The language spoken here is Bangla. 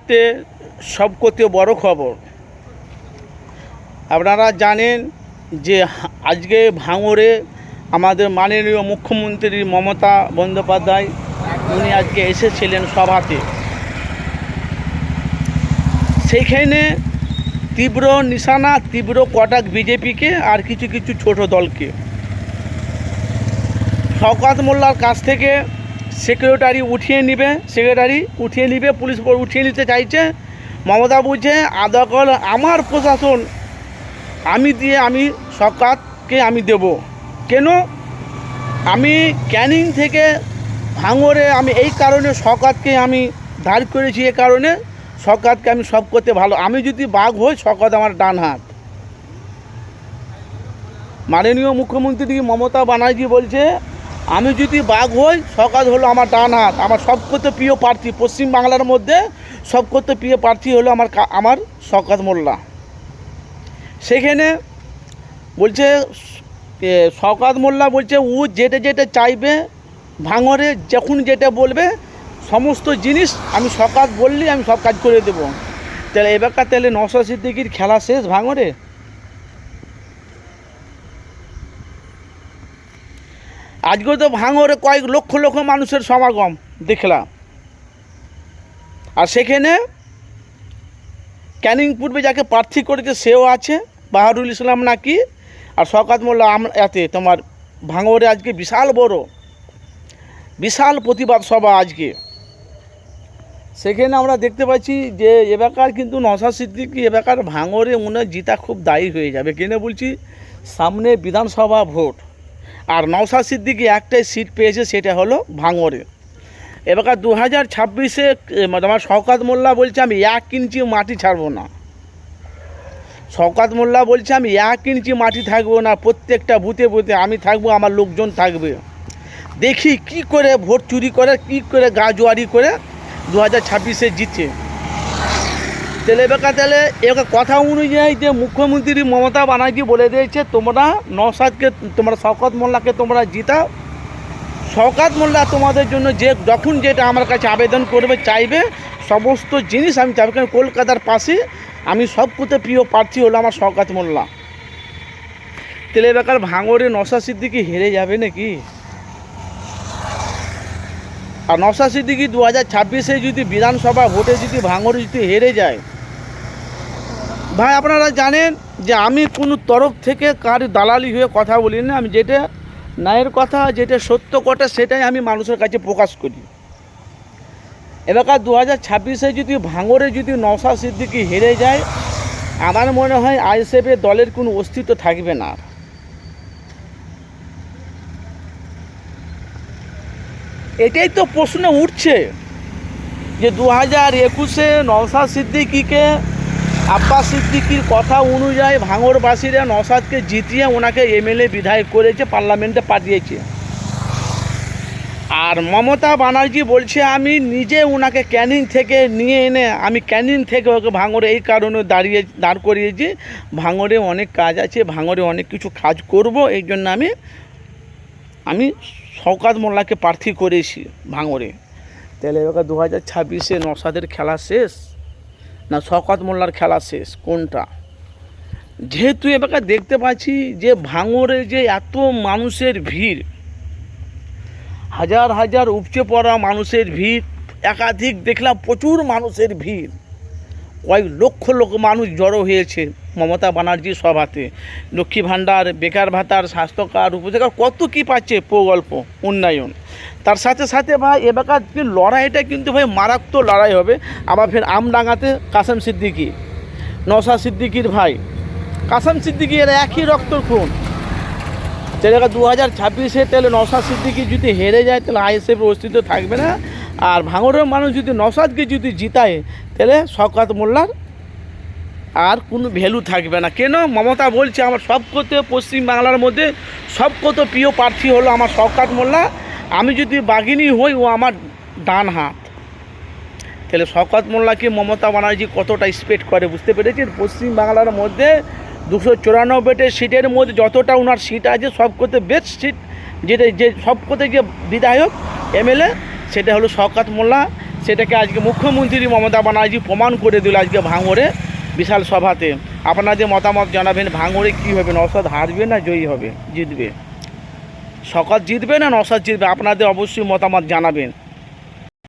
মুহূর্তে সবকথে বড় খবর। আপনারা জানেন যে আজকে ভাঙড়ে আমাদের মাননীয় মুখ্যমন্ত্রী মমতা বন্দ্যোপাধ্যায় উনি আজকে এসেছিলেন সভাতে। সেইখানে তীব্র নিশানা, তীব্র কটাক বিজেপিকে আর কিছু কিছু ছোট দলকে। শওকত মোল্লার কাছ থেকে সেক্রেটারি উঠিয়ে নিবে, পুলিশ উঠিয়ে নিতে চাইছে। মমতা বলছে আদকল আমার প্রশাসন আমি শওকতকে আমি দেব। কেন? আমি ক্যানিং থেকে ভাঙড়ে আমি এই কারণে শওকতকে আমি ধার করেছি, এ কারণে শওকতকে আমি সব করতে ভালো। আমি যদি বাঘ হই, শওকত আমার ডান হাত। মাননীয় মুখ্যমন্ত্রী মমতা ব্যানার্জি বলছে আমি যদি বাঘ হই, শওকত হলো আমার ডান হাত। আমার সবকথে প্রিয় প্রার্থী পশ্চিমবাংলার মধ্যে সবকথে প্রিয় প্রার্থী হলো আমার শওকত মোল্লা। সেখানে বলছে শওকত মোল্লা বলছে ও যেটা চাইবে ভাঙড়ে যখন যেটা বলবে সমস্ত জিনিস আমি শওকত বললি আমি সব কাজ করে দেবো। তাহলে এবারকার তাহলে নওশাদ সিদ্দিকীর খেলা শেষ ভাঙড়ে। আজকে তো ভাঙড়ে কয়েক লক্ষ লক্ষ মানুষের সমাগম দেখলাম। আর সেখানে ক্যানিং পূর্বে যাকে প্রার্থী করেছে সেও আছে, বাহারুল ইসলাম নাকি। আর শওকত মোল্লা এতে তোমার ভাঙড়ে আজকে বিশাল প্রতিবাদ সভা আজকে। সেখানে আমরা দেখতে পাচ্ছি যে এবারকার কিন্তু নওশাদ সিদ্দিকী এবারকার ভাঙড়ে ওনার জিতা খুব দায়ী হয়ে যাবে। কেন বলছি? সামনে বিধানসভা ভোট, আর নওশাদ সিদ্দিকী একটাই সিট পেয়েছে, সেটা হলো ভাঙড়ে। এবারকার 2026-এ আমার শওকত মোল্লা বলছে আমি 1 ইঞ্চি মাটি ছাড়বো না। শওকত মোল্লা বলছে আমি 1 ইঞ্চি মাটি থাকবো না, প্রত্যেকটা বুথে বুথে আমি থাকবো, আমার লোকজন থাকবে। দেখি কি করে ভোট চুরি করে, কি করে গা জোয়ারি করে 2026-এ জিতে। তাহলে এবার কথা অনুযায়ী যে মুখ্যমন্ত্রী মমতা ব্যানার্জি বলে দিয়েছে তোমরা শওকত মোল্লাকে তোমরা জিতাও। শওকত মোল্লা তোমাদের জন্য যখন যেটা আমার কাছে আবেদন করবে চাইবে সমস্ত জিনিস আমি চাইবে। কারণ কলকাতার পাশে আমি সবকথে প্রিয় প্রার্থী হলো আমার শওকত মোল্লা। তাহলে এবার ভাঙড়ে নওশাদ সিদ্দিকী হেরে যাবে নাকি? আর নওশাদ সিদ্দিকী 2026-এ যদি বিধানসভা ভোটে যদি ভাঙড়ে যদি হেরে যায়, ভাই আপনারা জানেন যে আমি কোনো তরফ থেকে কার দালালি হয়ে কথা বলি না। আমি যেটা ন্যায়ের কথা, যেটা সত্য কথা, সেটাই আমি মানুষের কাছে প্রকাশ করি। এবারকার 2026-এ যদি ভাঙড়ে যদি নওশাদ সিদ্দিকী হেরে যায়, আমার মনে হয় আইএসএফ দলের কোনো অস্তিত্ব থাকবে না। এটাই তো প্রশ্ন উঠছে যে 2021-এ নওশাদ সিদ্দিকীকে আব্বাস সিদ্দিকীর কথা অনুযায়ী ভাঙড়বাসীরা নওশাদকে জিতিয়ে ওনাকে এমএলএ বিধায়ক করেছে, পার্লামেন্টে পাঠিয়েছে। আর মমতা ব্যানার্জি বলছে আমি নিজে ওনাকে ক্যানিং থেকে নিয়ে এনে আমি ক্যানিং থেকে ওকে ভাঙড়ে এই কারণে দাঁড় করিয়েছি। ভাঙড়ে অনেক কাজ আছে, ভাঙড়ে অনেক কিছু কাজ করব, এই জন্য আমি শওকত মোল্লাকে প্রার্থী করেছি ভাঙড়ে। তাহলে এবার 2026-এ নওশাদের খেলা শেষ না শওকত মোল্লার খেলা শেষ, কোনটা? যেহেতু এবার দেখতে পাচ্ছি যে ভাঙড়ে যে এত মানুষের ভিড়, হাজার হাজার উপচে পড়া মানুষের ভিড়, একাধিক দেখলাম প্রচুর মানুষের ভিড়, কয়েক লক্ষ মানুষ জড়ো হয়েছে মমতা ব্যানার্জির সভাতে। লক্ষ্মী ভাণ্ডার, বেকার ভাতার, স্বাস্থ্য কার্ড, উপজেলা কত কী পাচ্ছে, প্রকল্প, উন্নয়ন। তার সাথে সাথে ভাই এবারকার লড়াইটা কিন্তু ভাই মারাত্মক লড়াই হবে। আবার ফের আমডাঙ্গাতে কাসেম সিদ্দিকী, নওশাদ সিদ্দিকীর ভাই কাসেম সিদ্দিকী, এরা একই রক্তর খুন। তাহলে 2026-এ তাহলে নওশাদ সিদ্দিকী যদি হেরে যায় তাহলে আইএসএফের অস্তিত্ব থাকবে না। আর ভাঙড়ের মানুষ যদি নওশাদকে যদি জিতায় তাহলে শওকত মোল্লার আর কোনো ভ্যালু থাকবে না। কেন? মমতা বলছে আমার সবকথে পশ্চিমবাংলার মধ্যে সবকথে প্রিয় প্রার্থী হলো আমার শওকত মোল্লা। আমি যদি বাঘিনী হই, ও আমার ডান হাত। তাহলে শওকত মোল্লাকে মমতা ব্যানার্জি কতটা এক্সপেক্ট করে বুঝতে পেরেছেন? পশ্চিমবাংলার মধ্যে 294টা সিটের মধ্যে যতটা ওনার সিট আছে সবকথে বেস্ট সিট, যে সবকথে যে বিধায়ক এমএলএ সেটা হলো শওকত মোল্লা। সেটাকে আজকে মুখ্যমন্ত্রী মমতা ব্যানার্জি প্রমাণ করে দিল আজকে ভাঙড়ে বিশাল সভাতে। আপনাদের মতামত জানাবেন, ভাঙড়ে কী হবে, নওশাদ হারবে না জয়ী হবে, জিতবে? শওকত জিতবে না নওশাদ জিতবে? আপনাদের অবশ্যই মতামত জানাবেন।